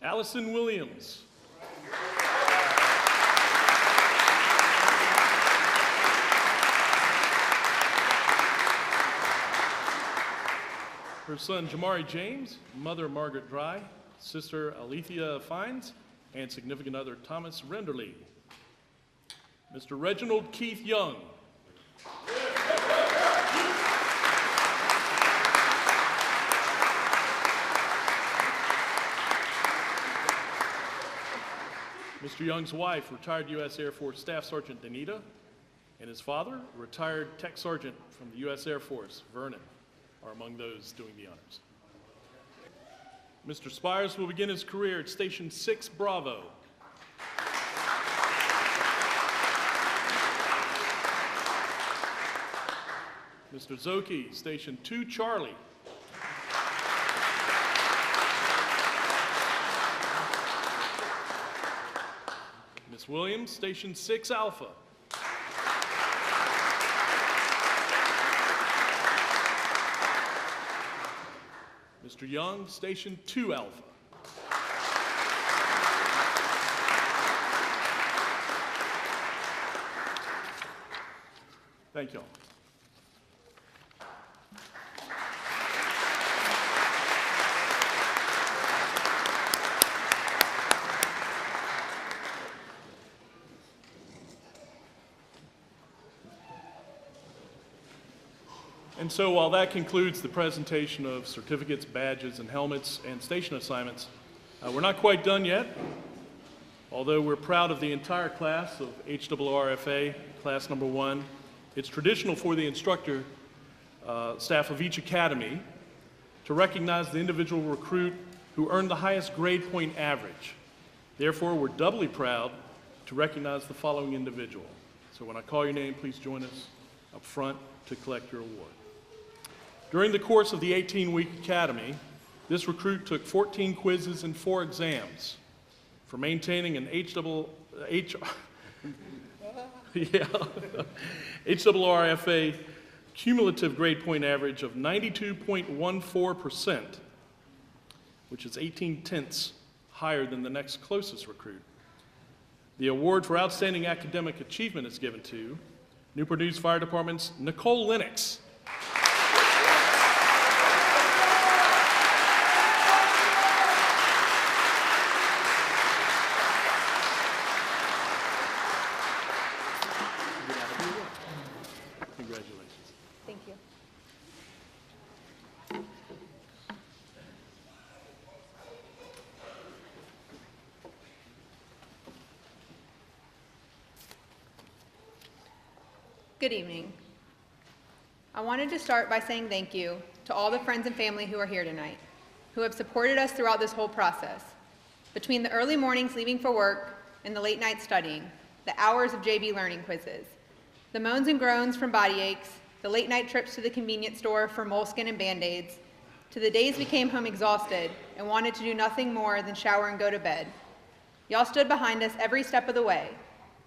Allison Williams. Her son, Jamari James, mother, Margaret Dry, sister, Alethea Fines, and significant other, Thomas Renderly. Mr. Reginald Keith Young. Mr. Young's wife, retired U.S. Air Force Staff Sergeant Danita, and his father, retired Tech Sergeant from the U.S. Air Force, Vernon, are among those doing the honors. Mr. Spires will begin his career at Station 6 Bravo. Mr. Zoki, Station 2 Charlie. Ms. Williams, Station 6 Alpha. Mr. Young, Station 2 Alpha. Thank you all. And so while that concludes the presentation of certificates, badges, and helmets and station assignments, we're not quite done yet. Although we're proud of the entire class of HRRFA, class number 1, it's traditional for the instructor staff of each academy to recognize the individual recruit who earned the highest grade point average. Therefore, we're doubly proud to recognize the following individual. So when I call your name, please join us up front to collect your award. During the course of the 18-week academy, this recruit took 14 quizzes and 4 exams. For maintaining an HRRFA cumulative grade point average of 92.14%, which is 18/10 higher than the next closest recruit. The award for outstanding academic achievement is given to Newport News Fire Department's Nicole Lennox. Congratulations. Thank you. Good evening. I wanted to start by saying thank you to all the friends and family who are here tonight, who have supported us throughout this whole process. Between the early mornings leaving for work and the late nights studying, the hours of JV learning quizzes, the moans and groans from body aches, the late night trips to the convenience store for moleskin and Band-Aids, to the days we came home exhausted and wanted to do nothing more than shower and go to bed. Y'all stood behind us every step of the way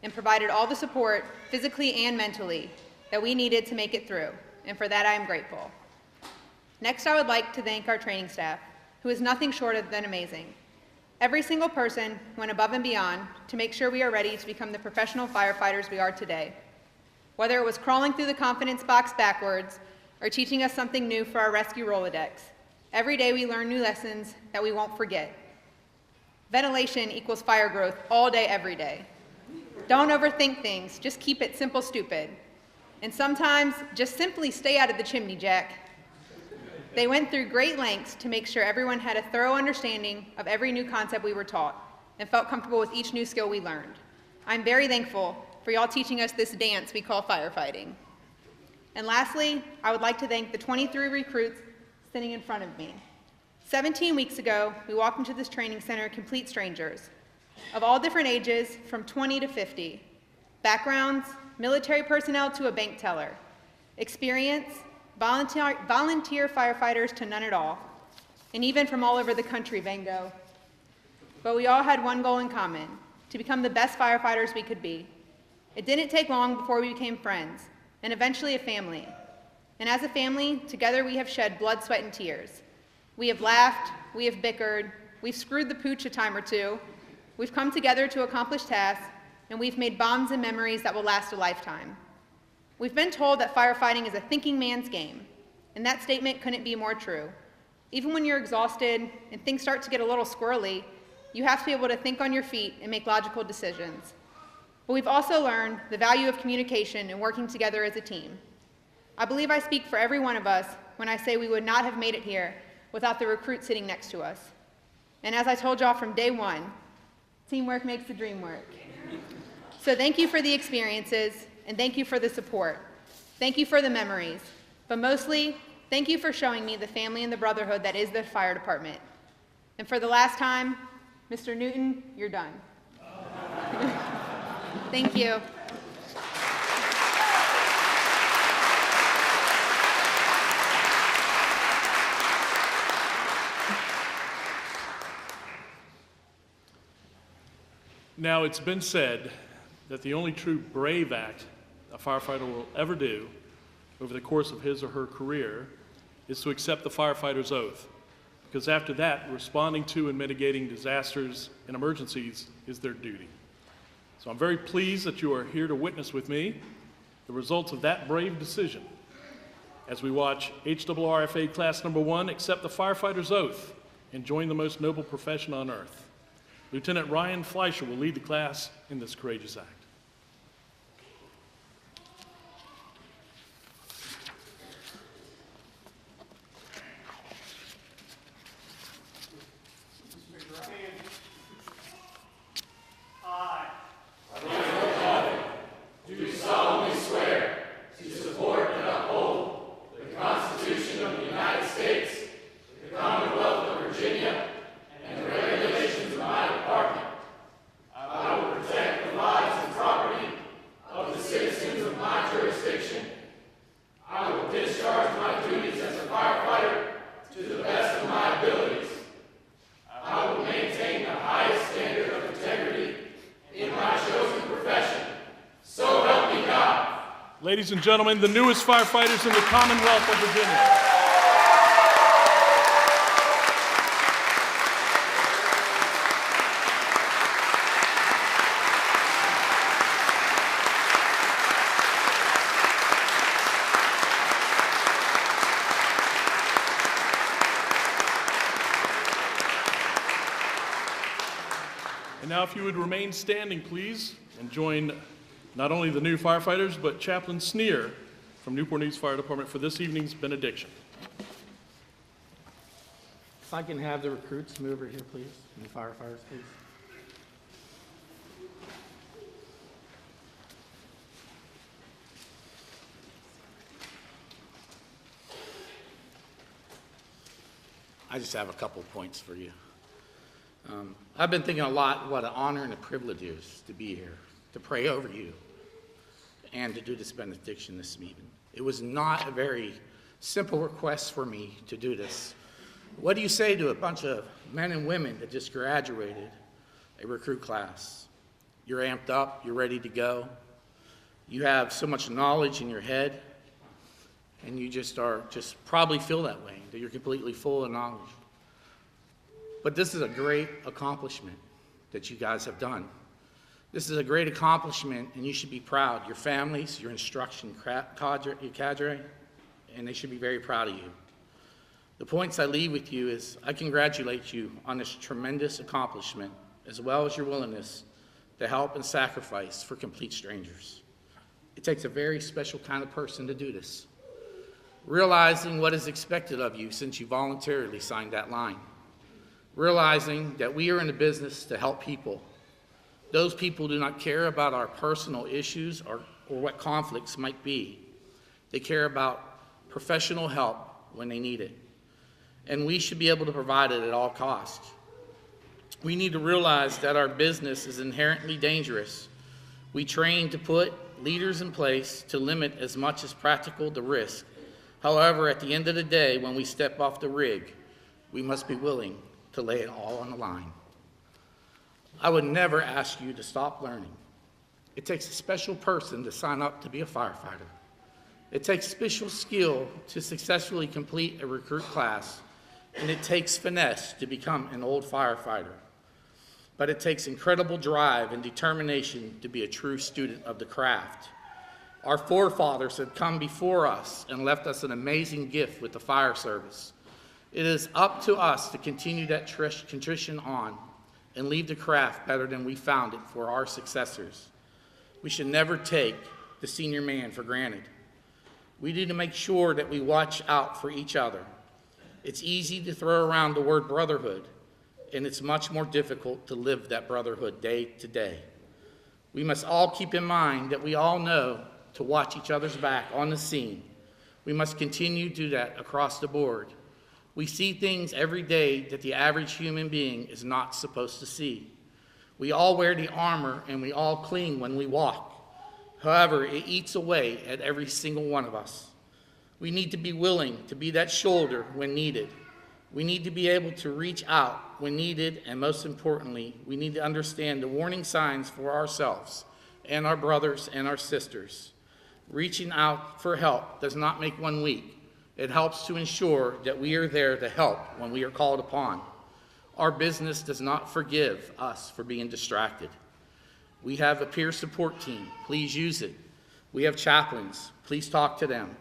and provided all the support, physically and mentally, that we needed to make it through, and for that I am grateful. Next, I would like to thank our training staff, who is nothing short than amazing. Every single person went above and beyond to make sure we are ready to become the professional firefighters we are today. Whether it was crawling through the confidence box backwards or teaching us something new for our rescue Rolodex, every day we learn new lessons that we won't forget. Ventilation equals fire growth all day, every day. Don't overthink things, just keep it simple, stupid. And sometimes, just simply stay out of the chimney, Jack. They went through great lengths to make sure everyone had a thorough understanding of every new concept we were taught and felt comfortable with each new skill we learned. I'm very thankful for y'all teaching us this dance we call firefighting. And lastly, I would like to thank the 23 recruits sitting in front of me. 17 weeks ago, we walked into this training center complete strangers, of all different ages, from 20 to 50. Backgrounds, military personnel to a bank teller. Experience, volunteer firefighters to none at all. And even from all over the country, Vango. But we all had one goal in common, to become the best firefighters we could be. It didn't take long before we became friends, and eventually a family. And as a family, together we have shed blood, sweat, and tears. We have laughed, we have bickered, we've screwed the pooch a time or two, we've come together to accomplish tasks, and we've made bonds and memories that will last a lifetime. We've been told that firefighting is a thinking man's game, and that statement couldn't be more true. Even when you're exhausted and things start to get a little squirrely, you have to be able to think on your feet and make logical decisions. But we've also learned the value of communication and working together as a team. I believe I speak for every one of us when I say we would not have made it here without the recruit sitting next to us. And as I told y'all from day one, teamwork makes the dream work. So thank you for the experiences, and thank you for the support. Thank you for the memories. But mostly, thank you for showing me the family and the brotherhood that is the fire department. And for the last time, Mr. Newton, you're done. Thank you. Now, it's been said that the only true brave act a firefighter will ever do over the course of his or her career is to accept the firefighter's oath, because after that, responding to and mitigating disasters and emergencies is their duty. So I'm very pleased that you are here to witness with me the results of that brave decision as we watch HRRFA Class Number 1 accept the firefighter's oath and join the most noble profession on earth. Lieutenant Ryan Fleischer will lead the class in this courageous act. Do solemnly swear to support and uphold the Constitution Ladies and gentlemen, the newest firefighters in the Commonwealth of Virginia. And now if you would remain standing, please, and join not only the new firefighters, but Chaplain Sneer from Newport News Fire Department for this evening's benediction. If I can have the recruits move over here, please, and the firefighters, please. I just have a couple points for you. I've been thinking a lot what an honor and a privilege it is to be here, to pray over you, and to do this benediction this evening. It was not a very simple request for me to do this. What do you say to a bunch of men and women that just graduated a recruit class? You're amped up, you're ready to go. You have so much knowledge in your head, and you just probably feel that way, that you're completely full of knowledge. But this is a great accomplishment that you guys have done. This is a great accomplishment, and you should be proud. Your families, your instruction cadre, and they should be very proud of you. The points I leave with you is I congratulate you on this tremendous accomplishment, as well as your willingness to help and sacrifice for complete strangers. It takes a very special kind of person to do this. Realizing what is expected of you since you voluntarily signed that line. Realizing that we are in the business to help people. Those people do not care about our personal issues or what conflicts might be. They care about professional help when they need it. And we should be able to provide it at all costs. We need to realize that our business is inherently dangerous. We train to put leaders in place to limit as much as practical the risk. However, at the end of the day, when we step off the rig, we must be willing to lay it all on the line. I would never ask you to stop learning. It takes a special person to sign up to be a firefighter. It takes special skill to successfully complete a recruit class, and it takes finesse to become an old firefighter. But it takes incredible drive and determination to be a true student of the craft. Our forefathers have come before us and left us an amazing gift with the fire service. It is up to us to continue that tradition on and leave the craft better than we found it for our successors. We should never take the senior man for granted. We need to make sure that we watch out for each other. It's easy to throw around the word brotherhood, and it's much more difficult to live that brotherhood day to day. We must all keep in mind that we all know to watch each other's back on the scene. We must continue to do that across the board. We see things every day that the average human being is not supposed to see. We all wear the armor and we all cling when we walk. However, it eats away at every single one of us. We need to be willing to be that shoulder when needed. We need to be able to reach out when needed, and most importantly, we need to understand the warning signs for ourselves and our brothers and our sisters. Reaching out for help does not make one weak. It helps to ensure that we are there to help when we are called upon. Our business does not forgive us for being distracted. We have a peer support team. Please use it. We have chaplains. Please talk to them.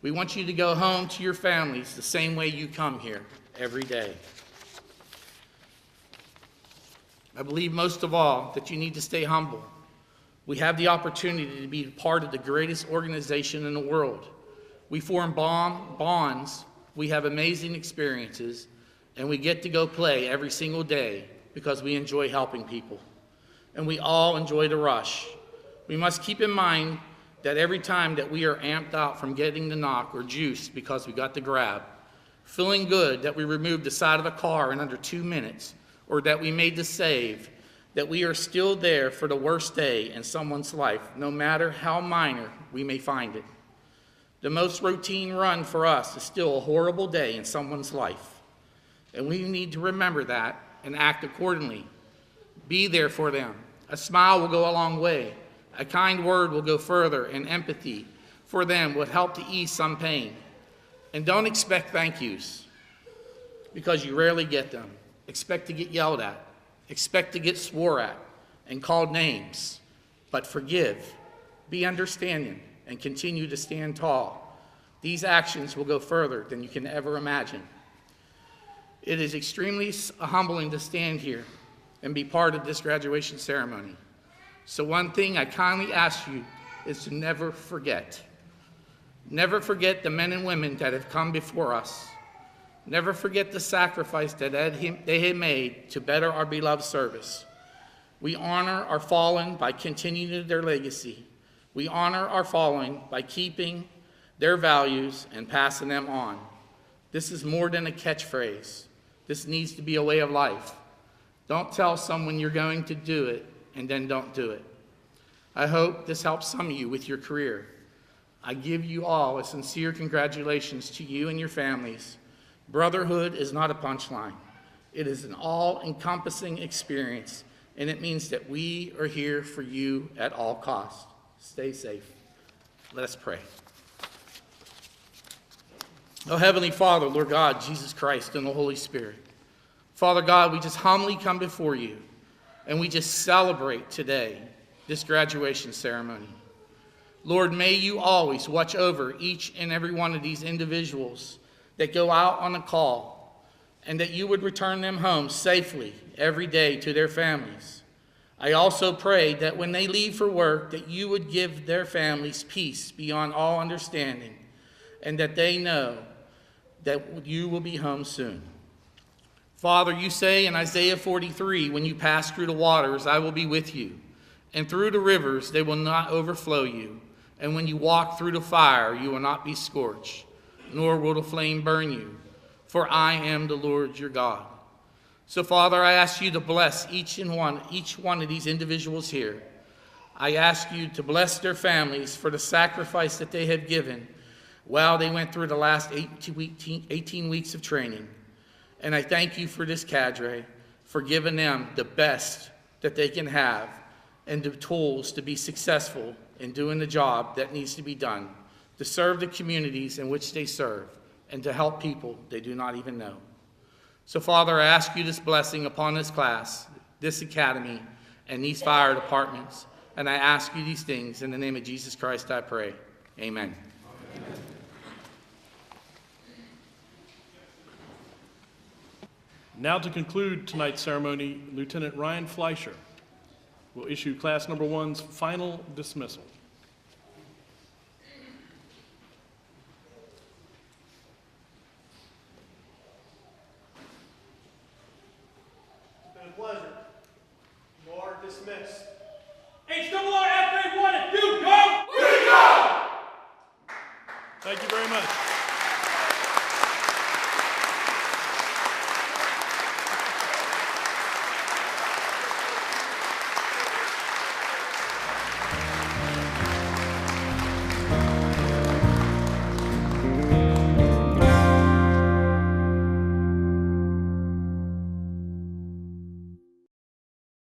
We want you to go home to your families the same way you come here every day. I believe most of all that you need to stay humble. We have the opportunity to be part of the greatest organization in the world. We form bonds, we have amazing experiences, and we get to go play every single day because we enjoy helping people. And we all enjoy the rush. We must keep in mind that every time that we are amped out from getting the knock or juice because we got the grab, feeling good that we removed the side of a car in under 2 minutes, or that we made the save, that we are still there for the worst day in someone's life, no matter how minor we may find it. The most routine run for us is still a horrible day in someone's life. And we need to remember that and act accordingly. Be there for them. A smile will go a long way. A kind word will go further, and empathy for them would help to ease some pain. And don't expect thank yous, because you rarely get them. Expect to get yelled at, expect to get swore at, and called names. But forgive, be understanding, and continue to stand tall. These actions will go further than you can ever imagine. It is extremely humbling to stand here and be part of this graduation ceremony. So one thing I kindly ask you is to never forget. Never forget the men and women that have come before us. Never forget the sacrifice that they have made to better our beloved service. We honor our fallen by continuing their legacy. We honor our fallen by keeping their values and passing them on. This is more than a catchphrase. This needs to be a way of life. Don't tell someone you're going to do it and then don't do it. I hope this helps some of you with your career. I give you all a sincere congratulations to you and your families. Brotherhood is not a punchline. It is an all-encompassing experience, and it means that we are here for you at all costs. Stay safe. Let us pray. Oh, Heavenly Father, Lord God, Jesus Christ, and the Holy Spirit. Father God, we just humbly come before you, and we just celebrate today this graduation ceremony. Lord, may you always watch over each and every one of these individuals that go out on a call, and that you would return them home safely every day to their families. I also pray that when they leave for work, that you would give their families peace beyond all understanding, and that they know that you will be home soon. Father, you say in Isaiah 43, when you pass through the waters, I will be with you, and through the rivers, they will not overflow you. And when you walk through the fire, you will not be scorched, nor will the flame burn you, for I am the Lord your God. So, Father, I ask you to bless each one of these individuals here. I ask you to bless their families for the sacrifice that they have given while they went through the last 18 weeks of training. And I thank you for this cadre, for giving them the best that they can have and the tools to be successful in doing the job that needs to be done, to serve the communities in which they serve, and to help people they do not even know. So, Father, I ask you this blessing upon this class, this academy, and these fire departments. And I ask you these things in the name of Jesus Christ, I pray. Amen. Now to conclude tonight's ceremony, Lieutenant Ryan Fleischer will issue Class Number 1's final dismissal. It's been a pleasure. You are dismissed. HRRFA!